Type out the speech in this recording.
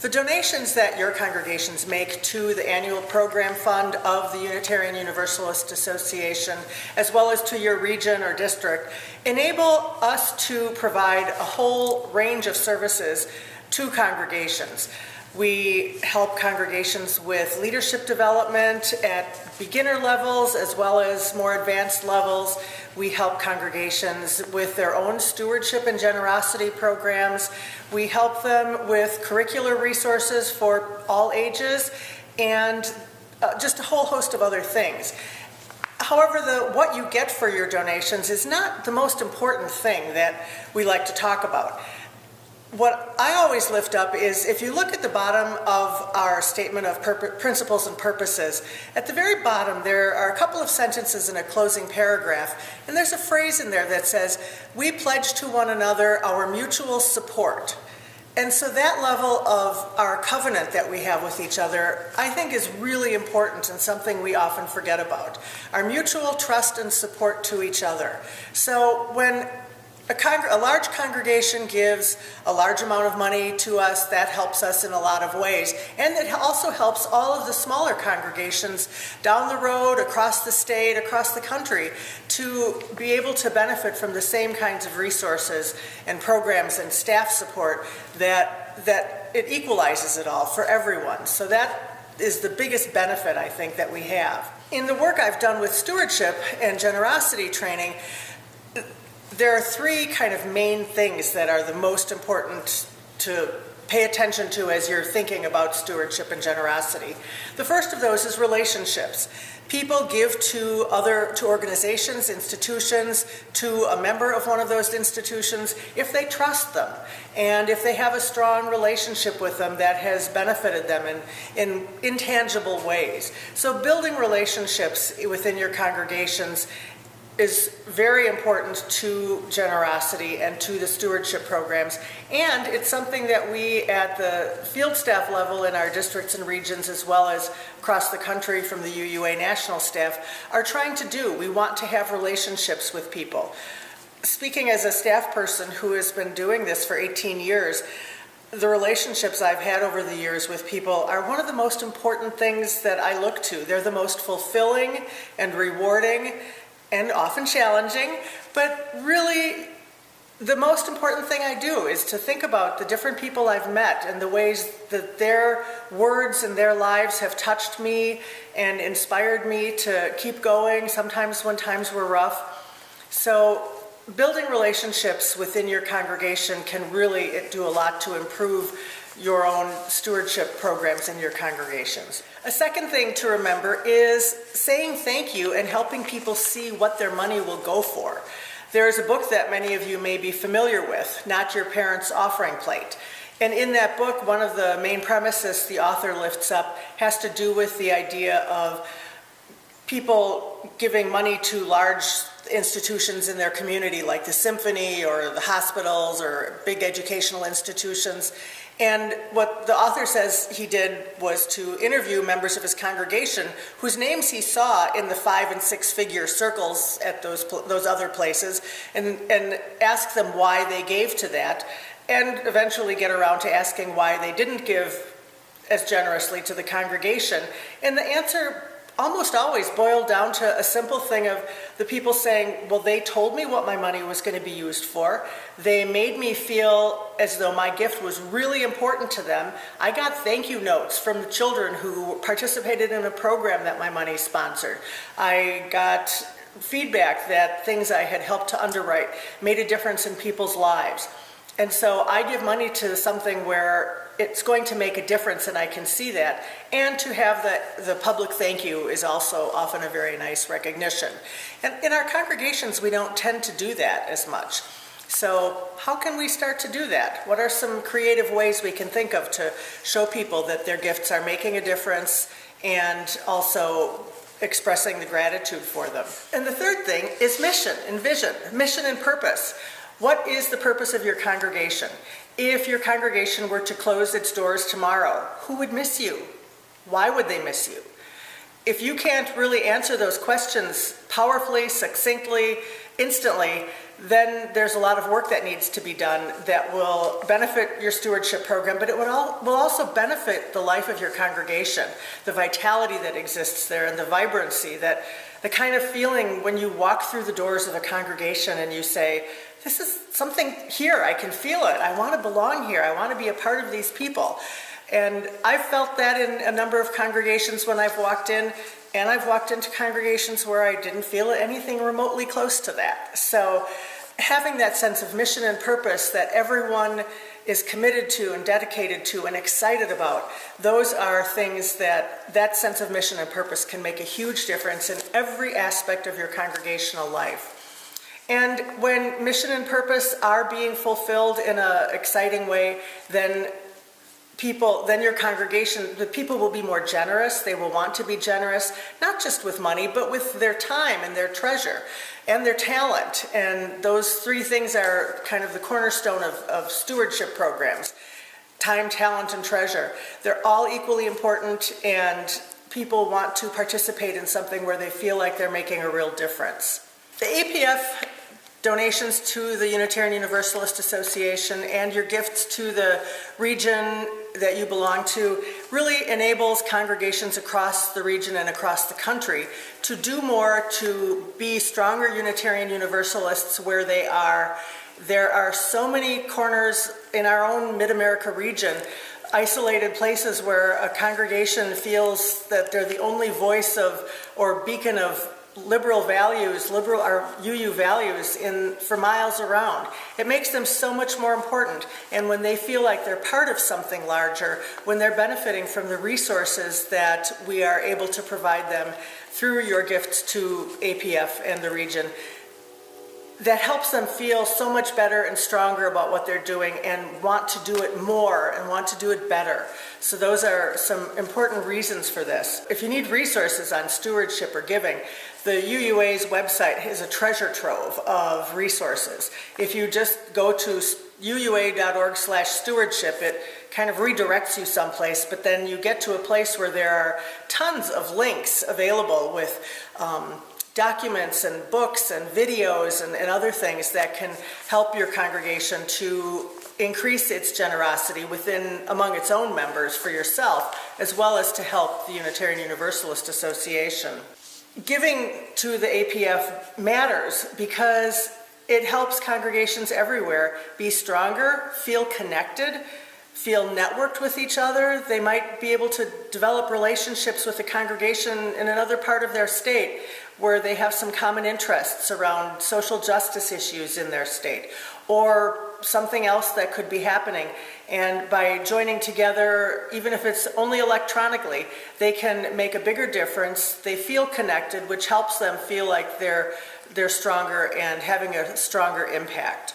The donations that your congregations make to the annual program fund of the Unitarian Universalist Association, as well as to your region or district, enable us to provide a whole range of services to congregations. We help congregations with leadership development at beginner levels as well as more advanced levels. We help congregations with their own stewardship and generosity programs. We help them with curricular resources for all ages and just a whole host of other things. However, what you get for your donations is not the most important thing that we like to talk about. What I always lift up is if you look at the bottom of our statement of principles and purposes, at the very bottom there are a couple of sentences in a closing paragraph, and there's a phrase in there that says, "We pledge to one another our mutual support." And so that level of our covenant that we have with each other, I think, is really important and something we often forget about. Our mutual trust and support to each other. So when a large congregation gives a large amount of money to us, that helps us in a lot of ways. And it also helps all of the smaller congregations down the road, across the state, across the country, to be able to benefit from the same kinds of resources and programs and staff support that it equalizes it all for everyone. So that is the biggest benefit, I think, that we have. In the work I've done with stewardship and generosity training, there are three kind of main things that are the most important to pay attention to as you're thinking about stewardship and generosity. The first of those is relationships. People give to organizations, institutions, to a member of one of those institutions if they trust them and if they have a strong relationship with them that has benefited them in intangible ways. So building relationships within your congregations is very important to generosity and to the stewardship programs. And it's something that we at the field staff level in our districts and regions, as well as across the country from the UUA national staff, are trying to do. We want to have relationships with people. Speaking as a staff person who has been doing this for 18 years, the relationships I've had over the years with people are one of the most important things that I look to. They're the most fulfilling and rewarding and often challenging, but really the most important thing I do is to think about the different people I've met and the ways that their words and their lives have touched me and inspired me to keep going, sometimes when times were rough. So building relationships within your congregation can really do a lot to improve your own stewardship programs in your congregations. A second thing to remember is saying thank you and helping people see what their money will go for. There is a book that many of you may be familiar with, Not Your Parents' Offering Plate. And in that book, one of the main premises the author lifts up has to do with the idea of people giving money to large institutions in their community, like the symphony or the hospitals or big educational institutions. And what the author says he did was to interview members of his congregation whose names he saw in the 5- and 6-figure circles at those other places, and ask them why they gave to that, and eventually get around to asking why they didn't give as generously to the congregation. And the answer almost always boiled down to a simple thing of the people saying, well, they told me what my money was going to be used for. They made me feel as though my gift was really important to them. I got thank you notes from the children who participated in a program that my money sponsored. I got feedback that things I had helped to underwrite made a difference in people's lives. And so I give money to something where it's going to make a difference, and I can see that. And to have the public thank you is also often a very nice recognition. And in our congregations, we don't tend to do that as much. So how can we start to do that? What are some creative ways we can think of to show people that their gifts are making a difference and also expressing the gratitude for them? And the third thing is mission and vision, mission and purpose. What is the purpose of your congregation? If your congregation were to close its doors tomorrow, who would miss you? Why would they miss you? If you can't really answer those questions powerfully, succinctly, instantly, then there's a lot of work that needs to be done that will benefit your stewardship program, but it will also benefit the life of your congregation, the vitality that exists there and the vibrancy, that the kind of feeling when you walk through the doors of a congregation and you say, this is something here, I can feel it, I want to belong here, I want to be a part of these people. And I've felt that in a number of congregations when I've walked in, and I've walked into congregations where I didn't feel anything remotely close to that. So having that sense of mission and purpose that everyone is committed to and dedicated to and excited about, those are things that sense of mission and purpose can make a huge difference in every aspect of your congregational life. And when mission and purpose are being fulfilled in an exciting way, then your congregation, the people will be more generous. They will want to be generous, not just with money, but with their time and their treasure and their talent. And those three things are kind of the cornerstone of stewardship programs: time, talent, and treasure. They're all equally important, and people want to participate in something where they feel like they're making a real difference. The APF donations to the Unitarian Universalist Association and your gifts to the region that you belong to really enables congregations across the region and across the country to do more to be stronger Unitarian Universalists where they are. There are so many corners in our own Mid-America region, isolated places where a congregation feels that they're the only voice of or beacon of liberal values, liberal or UU values for miles around. It makes them so much more important. And when they feel like they're part of something larger, when they're benefiting from the resources that we are able to provide them through your gifts to APF and the region, that helps them feel so much better and stronger about what they're doing and want to do it more and want to do it better. So those are some important reasons for this. If you need resources on stewardship or giving, the UUA's website is a treasure trove of resources. If you just go to uua.org/stewardship, it kind of redirects you someplace, but then you get to a place where there are tons of links available with documents and books and videos and other things that can help your congregation to increase its generosity among its own members for yourself, as well as to help the Unitarian Universalist Association. Giving to the APF matters because it helps congregations everywhere be stronger, feel connected, feel networked with each other. They might be able to develop relationships with a congregation in another part of their state where they have some common interests around social justice issues in their state or something else that could be happening. And by joining together, even if it's only electronically, they can make a bigger difference. They feel connected, which helps them feel like they're stronger and having a stronger impact.